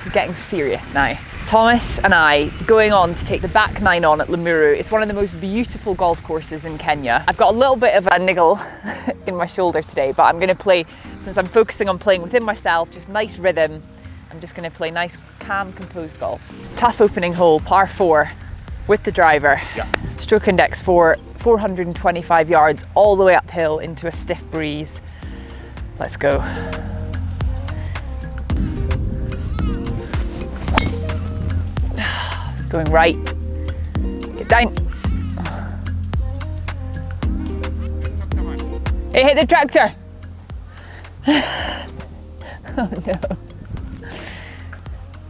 This is getting serious now. Thomas and I going on to take the back 9 on at Limuru. It's one of the most beautiful golf courses in Kenya. I've got a little bit of a niggle in my shoulder today, but I'm going to play, since I'm focusing on playing within myself, just nice rhythm. I'm just going to play nice, calm, composed golf. Tough opening hole, par 4 with the driver. Yeah. Stroke index 4, 425 yards all the way uphill into a stiff breeze. Let's go. It's going right. Get down. Hey, hit the tractor. Oh no.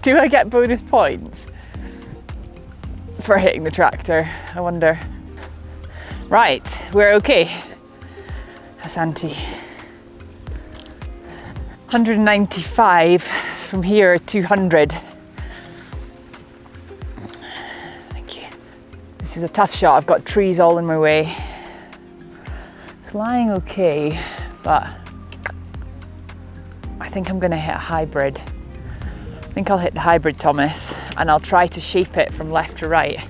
Do I get bonus points for hitting the tractor? I wonder. Right, we're okay. Asante. 195 from here, 200. Thank you. This is a tough shot. I've got trees all in my way. It's lying okay, but I think I'm gonna hit a hybrid. I think I'll hit the hybrid, Thomas, and I'll try to shape it from left to right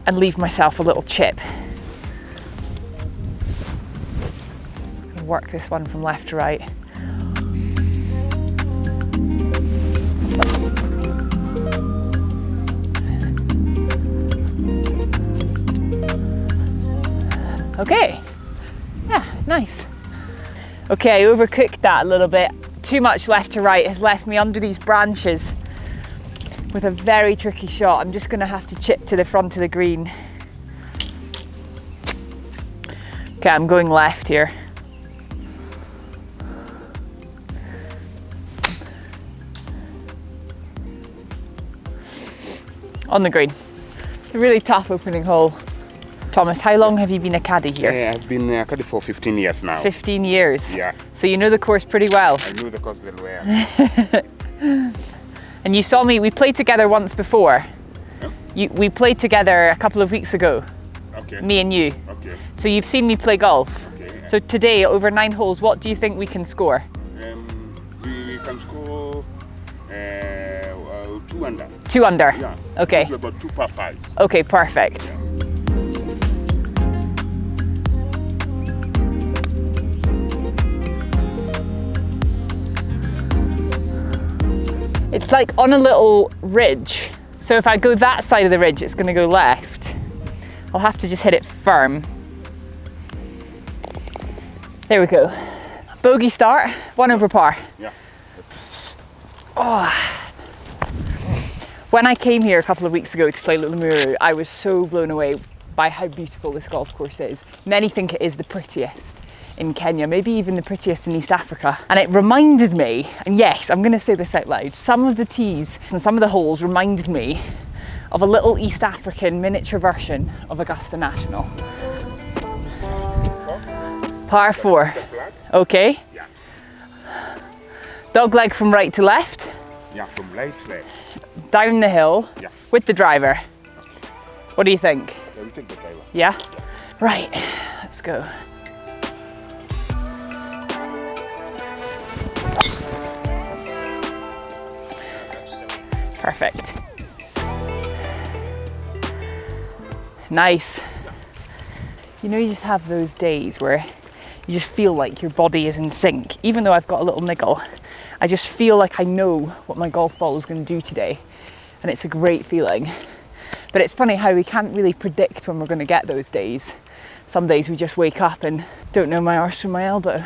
and leave myself a little chip. Work this one from left to right. Okay, yeah, nice. Okay, I overcooked that a little bit. Too much left to right has left me under these branches with a very tricky shot. I'm just gonna have to chip to the front of the green. Okay, I'm going left here. On the green. A really tough opening hole. Thomas, how long have you been a caddy here? Yeah, I've been a caddy for 15 years now. 15 years? Yeah. So you know the course pretty well? I know the course very well. And you saw me, we played together once before. Yeah. We played together a couple of weeks ago. Okay. Me and you. Okay. So you've seen me play golf. Okay. So today, over 9 holes, what do you think we can score? We can score 2 under. 2 under? Yeah. Okay. About 2 par 5s. Okay, perfect. Yeah. It's like on a little ridge. So if I go that side of the ridge, it's gonna go left. I'll have to just hit it firm. There we go. Bogey start, 1 over par. Yeah. Oh. When I came here a couple of weeks ago to play Limuru, I was so blown away by how beautiful this golf course is. Many think it is the prettiest in Kenya, maybe even the prettiest in East Africa. And it reminded me, and yes, I'm gonna say this out loud, some of the tees and some of the holes reminded me of a little East African miniature version of Augusta National. Par 4. Okay. Yeah. Dog leg from right to left. Yeah, from right to left. Down the hill. Yeah. With the driver. What do you think? Yeah, we take the driver. Yeah? Right, let's go. Perfect. Nice. You know, you just have those days where you just feel like your body is in sync. Even though I've got a little niggle, I just feel like I know what my golf ball is going to do today. And it's a great feeling. But it's funny how we can't really predict when we're going to get those days. Some days we just wake up and don't know my arse from my elbow.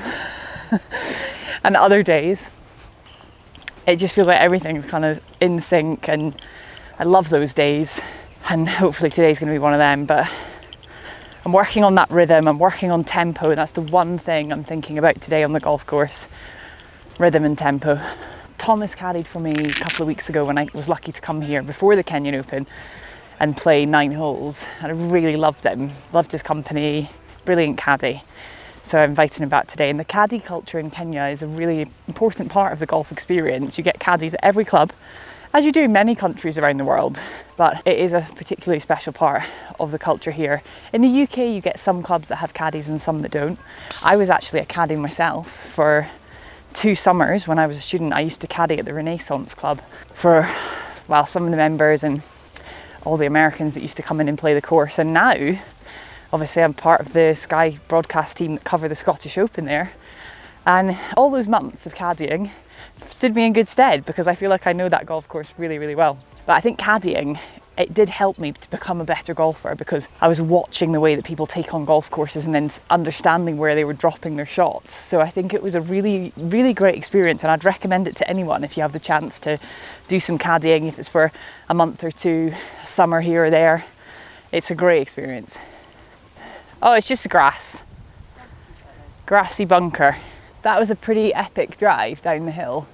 And other days, it just feels like everything's kind of in sync, and I love those days. And hopefully today's going to be one of them. But I'm working on that rhythm, I'm working on tempo. That's the one thing I'm thinking about today on the golf course. Rhythm and tempo. Thomas caddied for me a couple of weeks ago when I was lucky to come here before the Kenyan Open and play 9 holes. And I really loved him, loved his company, brilliant caddy. So I invited him back today. And the caddy culture in Kenya is a really important part of the golf experience. You get caddies at every club, as you do in many countries around the world, but it is a particularly special part of the culture here. In the UK, you get some clubs that have caddies and some that don't. I was actually a caddy myself for 2 summers when I was a student, I used to caddy at the Renaissance Club for, well, some of the members and all the Americans that used to come in and play the course. And now, obviously, I'm part of the Sky broadcast team that cover the Scottish Open there. And all those months of caddying stood me in good stead because I feel like I know that golf course really, really well. But I think caddying, it did help me to become a better golfer because I was watching the way that people take on golf courses and then understanding where they were dropping their shots. So I think it was a really, really great experience, and I'd recommend it to anyone if you have the chance to do some caddying, if it's for a month or two, summer here or there. It's a great experience. Oh, it's just grass. Grassy bunker. That was a pretty epic drive down the hill.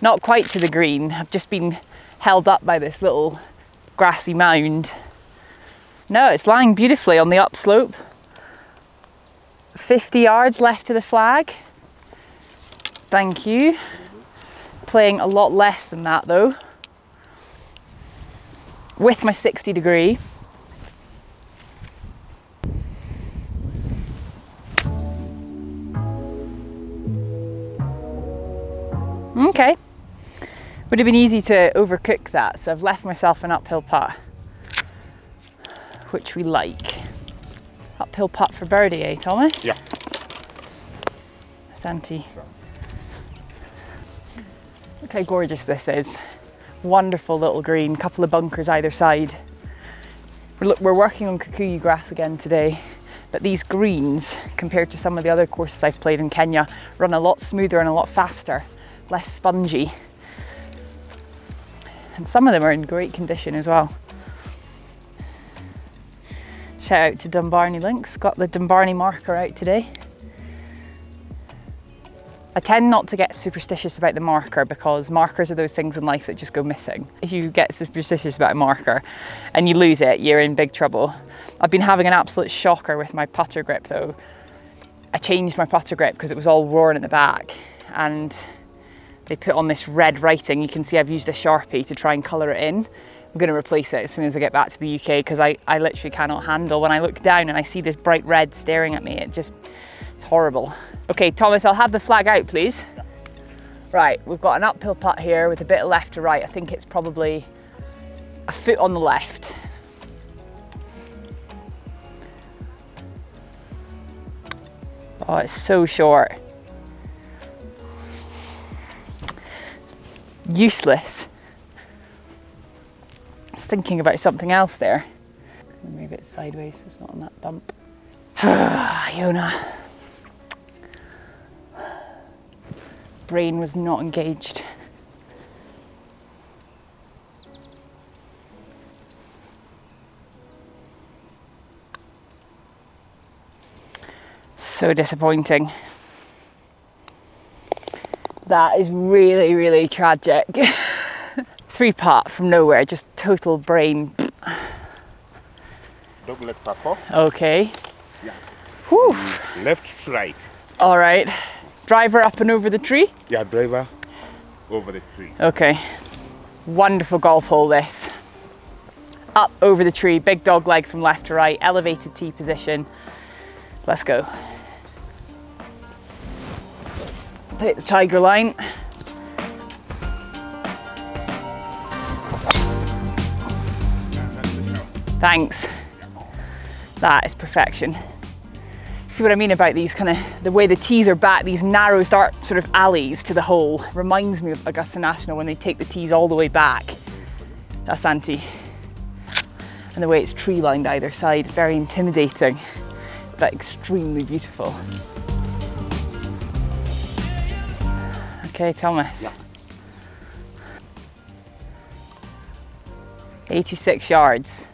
Not quite to the green. I've just been held up by this little grassy mound. No, it's lying beautifully on the upslope. 50 yards left to the flag. Thank you. Playing a lot less than that though. With my 60 degree. Okay. Would have been easy to overcook that, so I've left myself an uphill putt, which we like. Uphill putt for birdie, eh, Thomas? Yeah. Santi. Look how gorgeous this is. Wonderful little green, couple of bunkers either side. We're working on Kikuyu grass again today, but these greens, compared to some of the other courses I've played in Kenya, run a lot smoother and a lot faster, less spongy. And some of them are in great condition as well. Shout out to Dumbarnie Links, got the Dumbarnie marker out today. I tend not to get superstitious about the marker because markers are those things in life that just go missing. If you get superstitious about a marker and you lose it, you're in big trouble. I've been having an absolute shocker with my putter grip though. I changed my putter grip because it was all worn at the back, and they put on this red writing. You can see I've used a Sharpie to try and colour it in. I'm going to replace it as soon as I get back to the UK because I literally cannot handle when I look down and I see this bright red staring at me. It's horrible. Okay, Thomas, I'll have the flag out, please. Yeah. Right, we've got an uphill putt here with a bit of left to right. I think it's probably a foot on the left. Oh, it's so short. Useless. I was thinking about something else there. Move it sideways so it's not on that bump. Iona. Brain was not engaged. So disappointing. That is really, really tragic. 3 putt from nowhere, just total brain. Double leg par 4. Okay. Yeah. Whew. Left to right. All right. Driver up and over the tree? Yeah, driver over the tree. Okay. Wonderful golf hole this. Up over the tree, big dog leg from left to right, elevated tee position. Let's go. Take the tiger line. Thanks. That is perfection. See what I mean about these kind of, the way the tees are back, these narrow sort of alleys to the hole, reminds me of Augusta National when they take the tees all the way back. That's Santi. And the way it's tree lined either side, very intimidating, but extremely beautiful. Okay, Thomas. Yeah. 86 yards.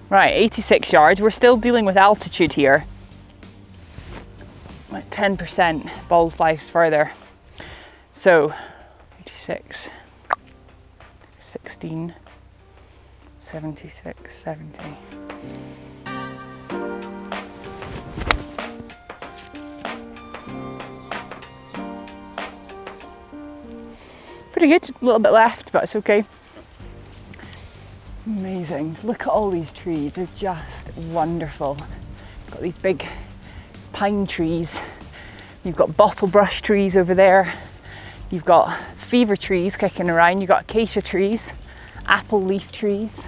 Right, 86 yards. We're still dealing with altitude here. Like 10%, ball flies further. So, 86, 16, 76, 70. Pretty good, a little bit left, but it's okay. Amazing. Look at all these trees, they're just wonderful. Got these big pine trees You've got bottle brush trees over there. You've got fever trees kicking around. You've got acacia trees, apple leaf trees.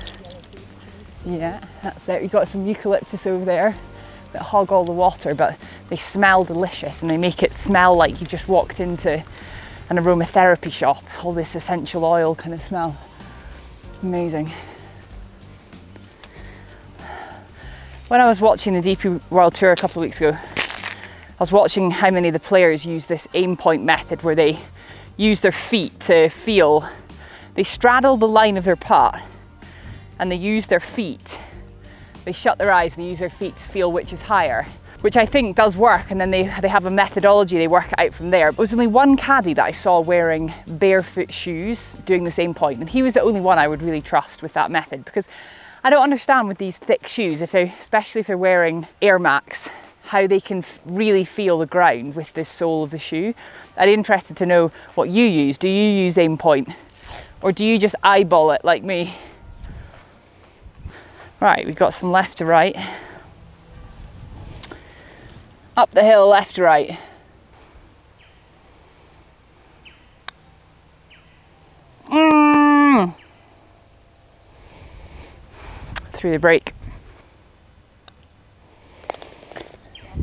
Yeah, that's it. You've got some eucalyptus over there that hog all the water, but they smell delicious and they make it smell like you've just walked into an aromatherapy shop. All this essential oil kind of smell. Amazing. When I was watching the DP World Tour a couple of weeks ago, I was watching how many of the players use this aim point method where they use their feet to feel. They straddle the line of their putt and they use their feet. They shut their eyes and they use their feet to feel which is higher, which I think does work, and then they have a methodology, they work it out from there. But there was only one caddie that I saw wearing barefoot shoes doing the same point, and he was the only one I would really trust with that method, because I don't understand with these thick shoes, especially if they're wearing Air Max, how they can really feel the ground with the sole of the shoe. I'd be interested to know what you use. Do you use aim point? Or do you just eyeball it like me? Right, we've got some left to right. Up the hill, left to right. Through the brake.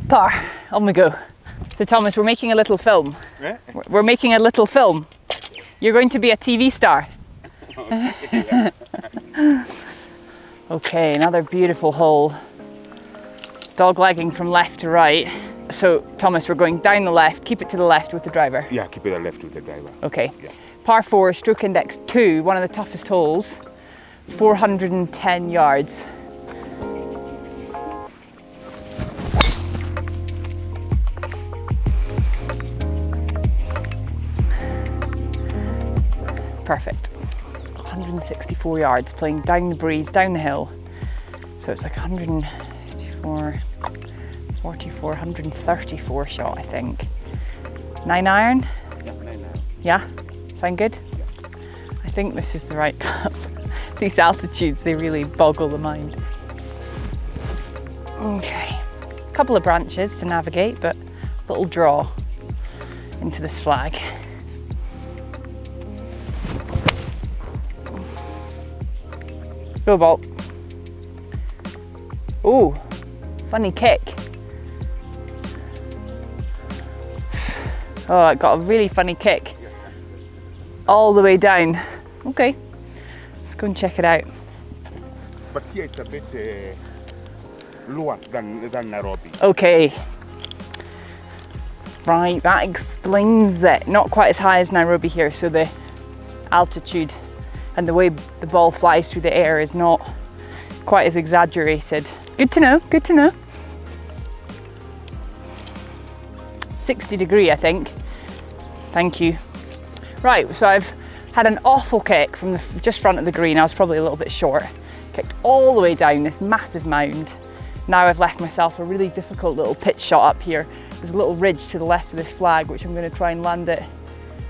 Par, on we go. So Thomas, we're making a little film. Eh? We're making a little film. You're going to be a TV star. Okay, another beautiful hole. Doglegging from left to right. So Thomas, we're going down the left, keep it to the left with the driver. Yeah, keep it left with the driver. Okay. Yeah. Par 4, stroke index 2, one of the toughest holes. 410 yards. Perfect. 164 yards, playing down the breeze, down the hill. So it's like 144, 134 shot, I think. 9 iron? Yeah, 9 iron. Yeah? Sound good? Yeah. I think this is the right club. These altitudes, they really boggle the mind. Okay. A couple of branches to navigate, but a little draw into this flag. Go ball. Ooh, funny kick. Oh, it got a really funny kick. All the way down. Okay, let's go and check it out. But here it's a bit lower than Nairobi. Okay. Right, that explains it. Not quite as high as Nairobi here, so the altitude and the way the ball flies through the air is not quite as exaggerated. Good to know, good to know. 60 degree, I think. Thank you. Right, so I've had an awful kick from the just front of the green. I was probably a little bit short. Kicked all the way down this massive mound. Now I've left myself a really difficult little pitch shot up here. There's a little ridge to the left of this flag, which I'm going to try and land it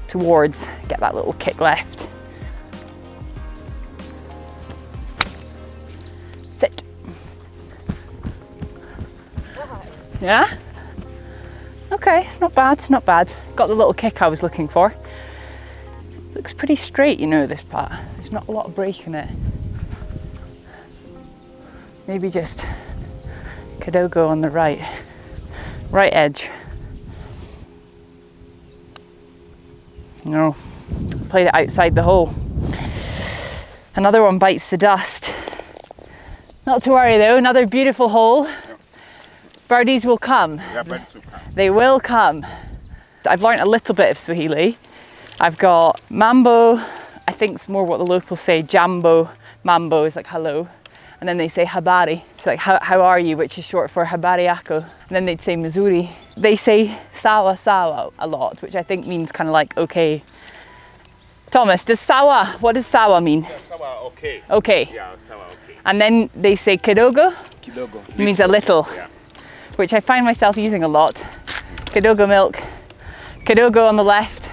towards, get that little kick left. Sit. Yeah? Okay, not bad, not bad. Got the little kick I was looking for. Looks pretty straight, you know, this part. There's not a lot of break in it. Maybe just Kidogo on the right edge. No, played it outside the hole. Another one bites the dust. Not to worry though, another beautiful hole. Birdies will come. Yeah, birdies will come. They will come. I've learned a little bit of Swahili. I've got mambo, I think it's more what the locals say, jambo. Mambo is like hello. And then they say habari, it's like how are you, which is short for habari yako. And then they'd say Missouri. They say sawa sawa a lot, which I think means kind of like okay. Thomas, what does sawa mean? Yeah, sawa, okay. Okay. Yeah, sawa, okay. And then they say kidogo, Kidogo. it means a little, Yeah. which I find myself using a lot. Kidogo milk, kidogo on the left.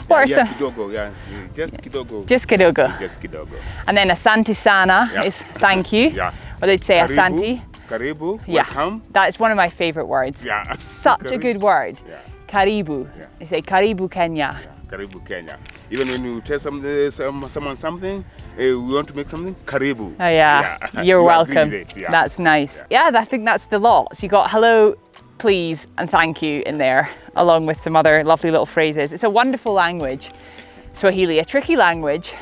What are Yeah, some? Kidogo, yeah. Just Kidogo. Just kidogo. Just Kidogo. And then Asante Sana Yeah. is thank you. Yeah. Or they'd say Asante. Karibu, Yeah. welcome. That is one of my favourite words. Yeah. Such a good word. Yeah. Karibu. Yeah. They say Karibu Kenya. Yeah, Karibu Kenya. Even when you tell someone something, we want to make something, Karibu. Oh yeah, Yeah. you're You agree welcome. with it, yeah. That's nice. Yeah, I think that's the lot. So you got hello, please, and thank you in there, along with some other lovely little phrases. It's a wonderful language, Swahili, a tricky language.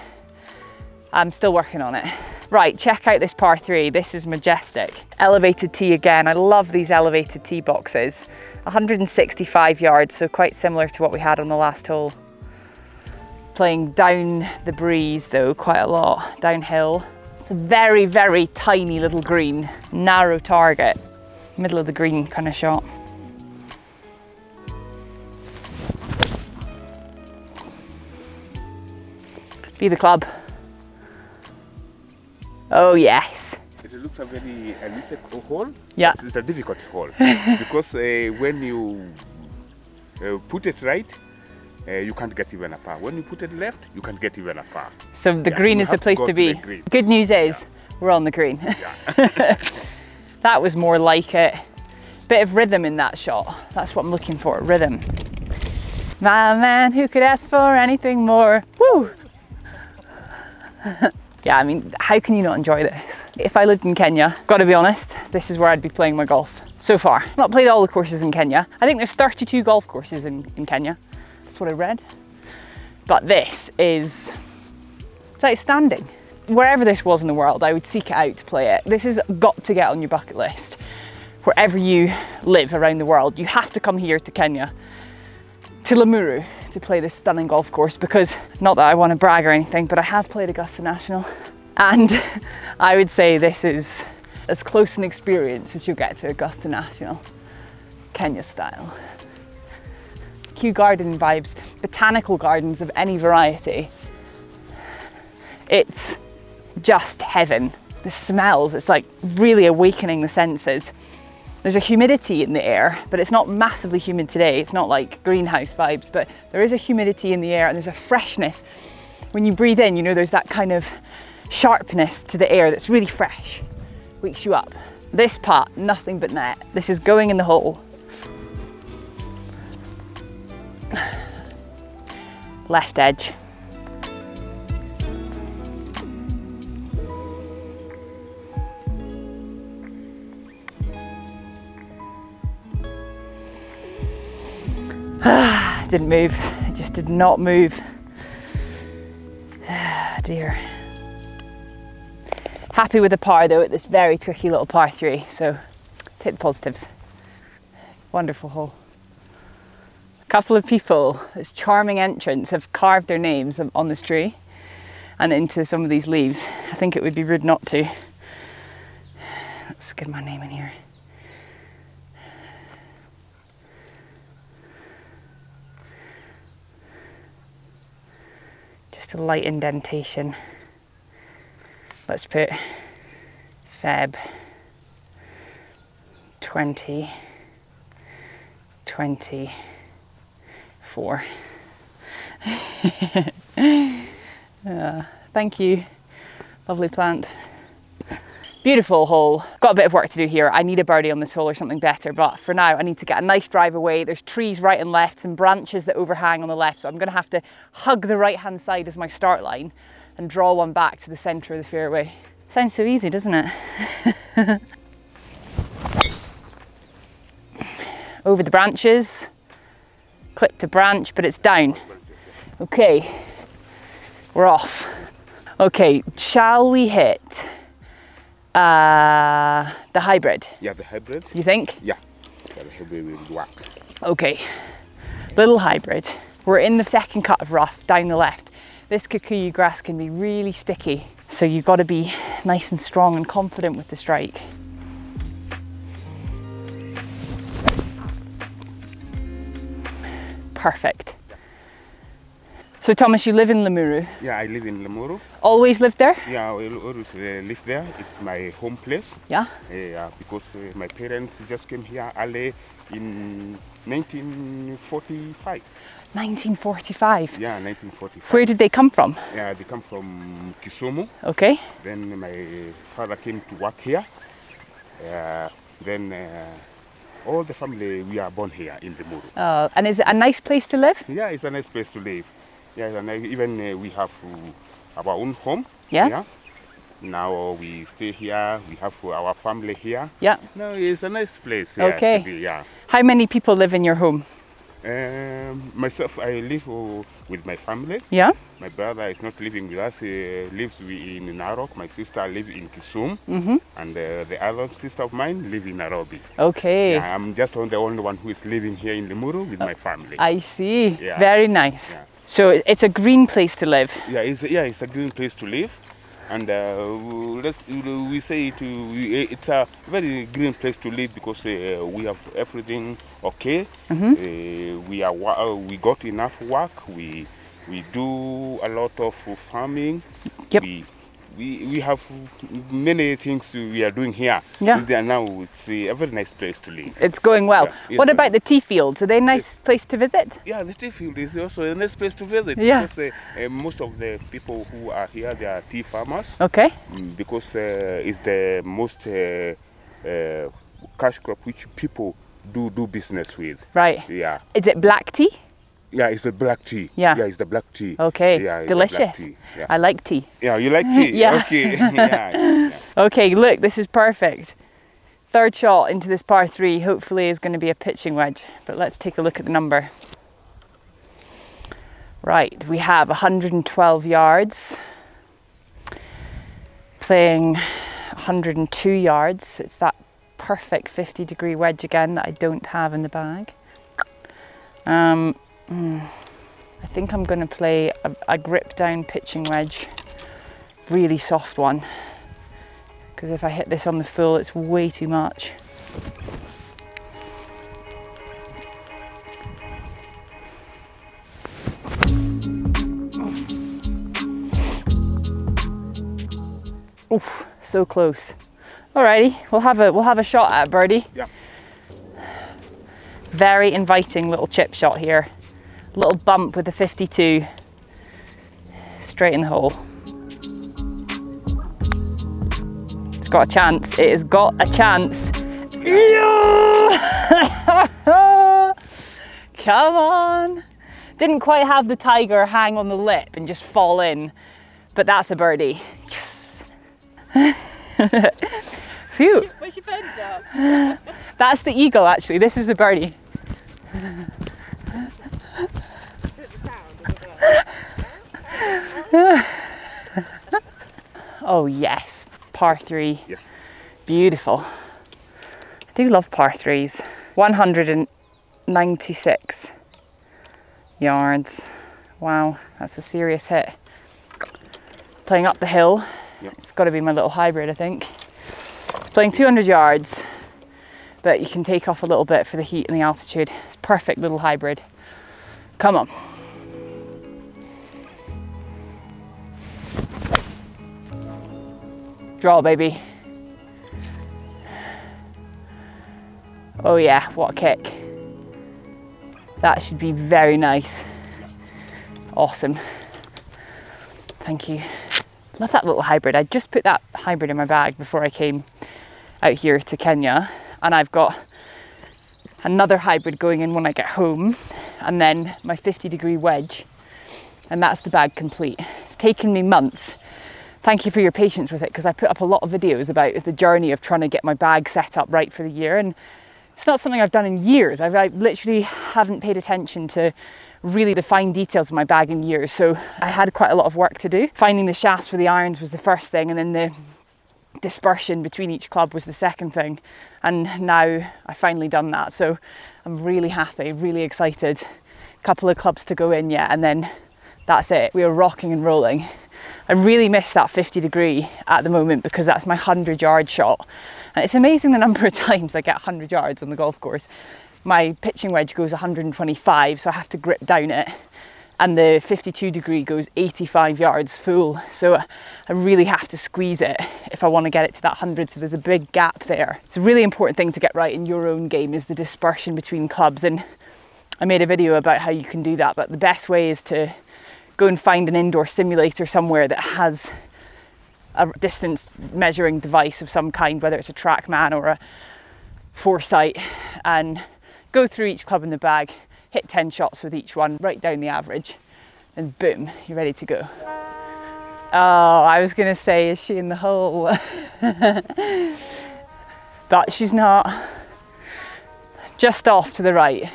I'm still working on it. Right, check out this par 3. This is majestic. Elevated tee again. I love these elevated tee boxes. 165 yards, so quite similar to what we had on the last hole. Playing down the breeze though, quite a lot, downhill. It's a very, very tiny little green, narrow target. Middle of the green kind of shot. Be the club. Oh yes. It looks a very realistic hole. Yeah. It's a difficult hole because when you put it right, you can't get even a par. When you put it left, you can't get even a par. So the green you is the have to place go to to be. the green. Good news is, we're on the green. Yeah. That was more like it. Bit of rhythm in that shot. That's what I'm looking for, rhythm. My man, who could ask for anything more? Woo! Yeah, I mean, how can you not enjoy this? If I lived in Kenya, gotta be honest, this is where I'd be playing my golf. So far. I've not played all the courses in Kenya. I think there's 32 golf courses in Kenya. That's what I read. But this is, it's outstanding. Wherever this was in the world, I would seek it out to play it. This has got to get on your bucket list. Wherever you live around the world, you have to come here to Kenya, to Limuru, to play this stunning golf course, because not that I want to brag or anything, but I have played Augusta National, and I would say this is as close an experience as you'll get to Augusta National, Kenya style. Kew Garden vibes, botanical gardens of any variety. It's just heaven. The smells, it's like really awakening the senses. There's a humidity in the air, but it's not massively humid today. It's not like greenhouse vibes, but there is a humidity in the air and there's a freshness. When you breathe in, you know, there's that kind of sharpness to the air that's really fresh, wakes you up. This putt, nothing but net. This is going in the hole. Left edge. Didn't move, it just did not move. Dear. Happy with the par though at this very tricky little par 3, so take the positives. Wonderful hole. A couple of people, this charming entrance, have carved their names on this tree and into some of these leaves. I think it would be rude not to. Let's get my name in here. Just a light indentation. Let's put Feb 2024. Thank you, lovely plant. Beautiful hole. Got a bit of work to do here. I need a birdie on this hole or something better, but for now I need to get a nice drive away. There's trees right and left, some branches that overhang on the left, so I'm gonna have to hug the right hand side as my start line and draw one back to the center of the fairway. Sounds so easy, doesn't it? Over the branches, clipped a branch, but it's down. Okay, we're off. Okay, shall we hit the hybrid? Yeah, the hybrid. You think? Yeah, the hybrid will work. Okay, little hybrid. We're in the second cut of rough down the left. This kikuyu grass can be really sticky, so you've got to be nice and strong and confident with the strike. Perfect. So Thomas, you live in Limuru? Yeah, I live in Limuru. Always lived there? Yeah, I will always live there. It's my home place. Yeah? Yeah, because my parents just came here early in 1945. 1945? Yeah, 1945. Where did they come from? Yeah, they come from Kisumu. Okay. Then my father came to work here. Then All the family, we are born here in the Muru. And is it a nice place to live? Yeah, it's a nice place to live. Yeah, it's a nice, even we have our own home. Yeah. Now we stay here. We have our family here. Yeah. No, it's a nice place. Okay. To be, yeah. How many people live in your home? Myself, I live with my family. Yeah. My brother is not living with us. He lives in Narok. My sister lives in Kisumu. And the other sister of mine lives in Nairobi. Okay. Yeah, I'm just the only one who is living here in Limuru with my family. I see. Yeah. Very nice. Yeah. So it's a green place to live. Yeah, it's a green place to live. And we say it's a very green place to live because we have everything okay. We got enough work. We do a lot of farming. Yep. We have many things we are doing here. Yeah. And now it's a very nice place to live. It's going well. Yeah, What about the tea fields? Are they a nice place to visit? Yeah, the tea field is also a nice place to visit. Yeah. Because most of the people who are here, they are tea farmers. Okay. Because it's the most cash crop which people do business with. Right. Yeah. Is it black tea? Yeah, it's the black tea. Yeah. Yeah, it's the black tea. Okay. Yeah, it's the Delicious. black tea. Yeah. I like tea. Yeah, you like tea? Yeah. Okay. Yeah. Okay, look, this is perfect. Third shot into this par 3 hopefully is going to be a pitching wedge, but let's take a look at the number. Right, we have 112 yards, playing 102 yards. It's that perfect 50-degree wedge again that I don't have in the bag. I think I'm going to play a grip down pitching wedge, really soft one, because if I hit this on the full it's way too much. Oof, so close. Alrighty, we'll have a shot at it, birdie. Yeah. Very inviting little chip shot here. Little bump with the 52. Straight in the hole. It's got a chance. It has got a chance. Yeah! Come on. Didn't quite have the tiger hang on the lip and just fall in, but that's a birdie. Yes. Phew. Where's your birdie dog? That's the eagle actually. This is the birdie. Oh yes, par 3. Yeah. Beautiful. I do love par 3s. 196 yards. Wow, that's a serious hit. Playing up the hill. Yep. It's got to be my little hybrid, I think. It's playing 200 yards, but you can take off a little bit for the heat and the altitude. It's perfect little hybrid. Come on. Draw, baby. Oh yeah, what a kick. That should be very nice. Awesome. Thank you. Love that little hybrid. I just put that hybrid in my bag before I came out here to Kenya, and I've got another hybrid going in when I get home, and then my 50-degree wedge, and that's the bag complete. It's taken me months. Thank you for your patience with it, because I put up a lot of videos about the journey of trying to get my bag set up right for the year, and it's not something I've done in years. I literally haven't paid attention to really the fine details of my bag in years, so I had quite a lot of work to do. Finding the shafts for the irons was the first thing, and then the dispersion between each club was the second thing, and now I've finally done that, so I'm really happy, really excited. A couple of clubs to go in yet, and then that's it. We are rocking and rolling. I really miss that 50-degree at the moment because that's my 100-yard shot, and it's amazing the number of times I get 100 yards on the golf course. My pitching wedge goes 125, so I have to grip down it, and the 52-degree goes 85 yards full, so I really have to squeeze it if I want to get it to that 100, so there's a big gap there. It's a really important thing to get right in your own game is the dispersion between clubs, and I made a video about how you can do that, but the best way is to go and find an indoor simulator somewhere that has a distance measuring device of some kind, whether it's a TrackMan or foresight and go through each club in the bag, hit 10 shots with each one, write down the average, and boom, you're ready to go. Oh, I was gonna say, is she in the hole? But she's not. Just off to the right.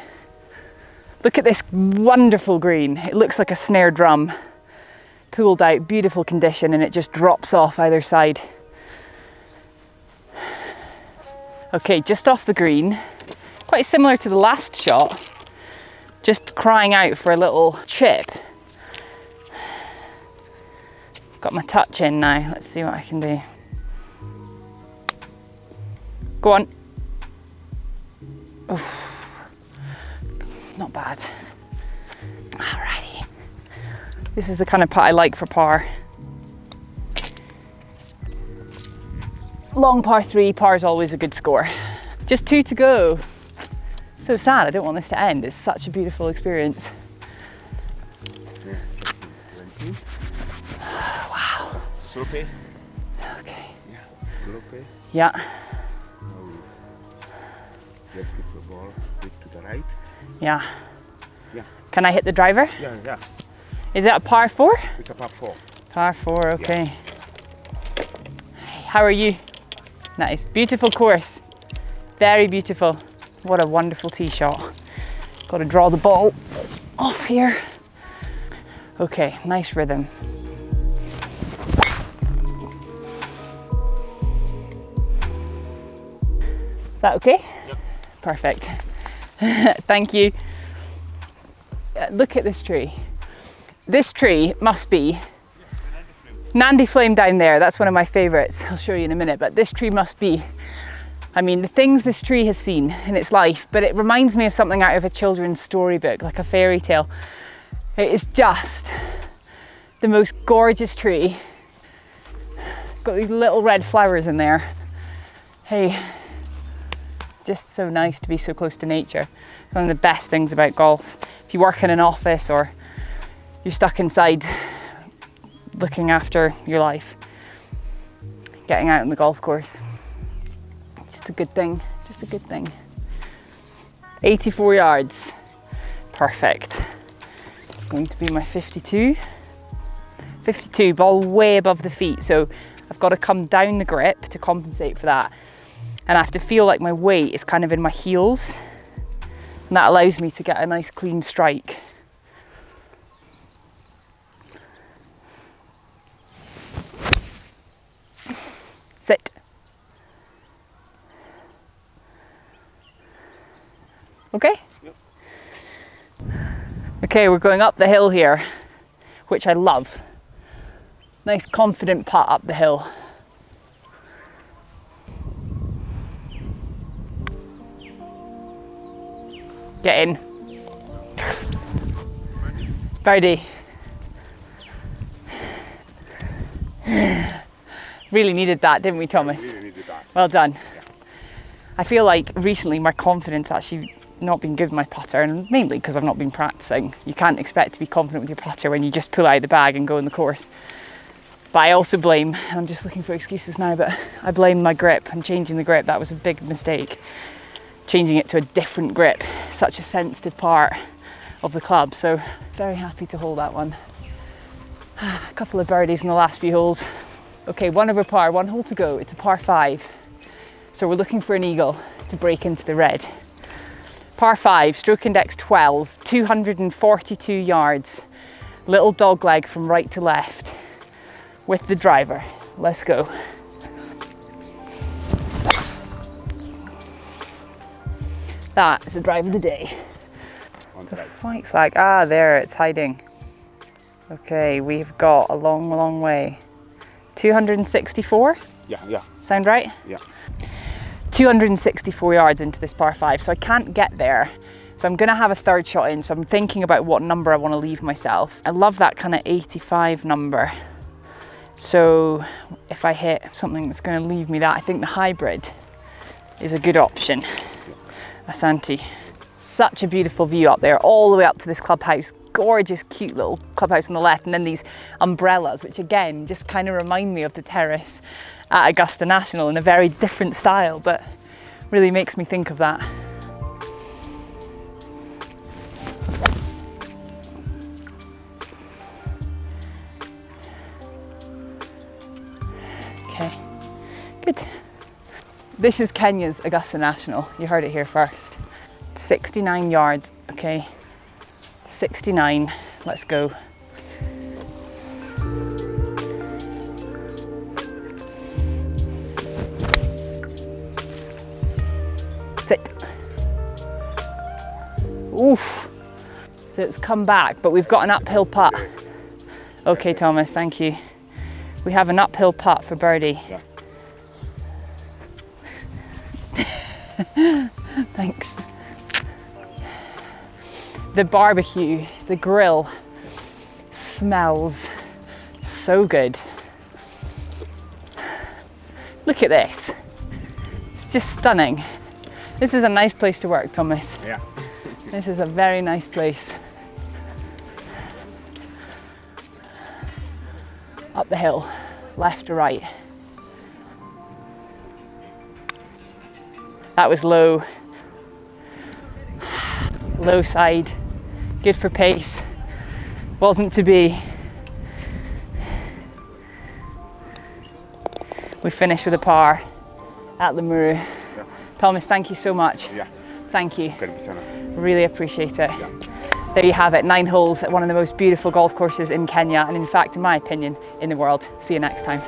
Look at this wonderful green. It looks like a snare drum. Pulled out, beautiful condition, and it just drops off either side. Okay, just off the green. Quite similar to the last shot. Just crying out for a little chip. Got my touch in now. Let's see what I can do. Go on. Oof. Not bad. Alrighty. This is the kind of putt I like for par. Long par 3, par is always a good score. Just 2 to go. So sad, I don't want this to end. It's such a beautiful experience. Wow. Slope. Okay. Yeah. Slope. Yeah. Let's hit the ball a bit to the right. Yeah. Yeah. Can I hit the driver? Yeah, yeah. Is it a par 4? It's a par 4. Par 4, okay. Yeah. Hey, how are you? Nice, beautiful course. Very beautiful. What a wonderful tee shot. Got to draw the ball off here. Okay, nice rhythm. Is that okay? Yep. Perfect. Thank you. Look at this tree. This tree must be Nandi Flame down there. That's one of my favorites. I'll show you in a minute, but this tree must be, I mean, the things this tree has seen in its life, but it reminds me of something out of a children's storybook, like a fairy tale. It is just the most gorgeous tree. Got these little red flowers in there. Hey, just so nice to be so close to nature. One of the best things about golf. If you work in an office or you're stuck inside looking after your life, getting out on the golf course, just a good thing, just a good thing. 84 yards, perfect. It's going to be my 52. 52, ball way above the feet, so I've got to come down the grip to compensate for that. And I have to feel like my weight is kind of in my heels, and that allows me to get a nice clean strike. Sit. Okay? Yep. Okay, we're going up the hill here, which I love. Nice confident putt up the hill. Get in. Birdie. Really needed that, didn't we, Thomas? Really needed that. Well done. Yeah. I feel like recently my confidence actually not been good with my putter, and mainly because I've not been practicing. You can't expect to be confident with your putter when you just pull out of the bag and go in the course. But I also blame, I'm just looking for excuses now, but I blame my grip and changing the grip. That was a big mistake. Changing it to a different grip, such a sensitive part of the club. So very happy to hold that one. A couple of birdies in the last few holes. Okay, 1 over par, 1 hole to go. It's a par 5. So we're looking for an eagle to break into the red. Par 5, stroke index 12, 242 yards. Little dog leg from right to left with the driver. Let's go. That is the drive of the day. The white flag, ah, there, it's hiding. Okay, we've got a long, long way. 264? Yeah. Sound right? Yeah. 264 yards into this par 5, so I can't get there. So I'm gonna have a third shot in, so I'm thinking about what number I wanna leave myself. I love that kind of 85 number. So if I hit something that's gonna leave me that, I think the hybrid is a good option. Asante. Such a beautiful view up there, all the way up to this clubhouse. Gorgeous, cute little clubhouse on the left, and then these umbrellas, which again, just kind of remind me of the terrace at Augusta National in a very different style, but Really makes me think of that. Okay, good. This is Kenya's Augusta National. You heard it here first. 69 yards, okay. 69, let's go. Sit. Oof. So it's come back, but we've got an uphill putt. Okay, Thomas, thank you. We have an uphill putt for birdie. Yeah. Thanks. The barbecue, the grill smells so good. Look at this. It's just stunning. This is a nice place to work, Thomas. Yeah. This is a very nice place. Up the hill, left to right. That was low. Low side, good for pace. Wasn't to be. We finished with a par at Limuru. Yeah. Thomas, thank you so much. Yeah. Thank you. Karibu sana. Really appreciate it. Yeah. There you have it, 9 holes at one of the most beautiful golf courses in Kenya, and in fact, in my opinion, in the world. See you next time.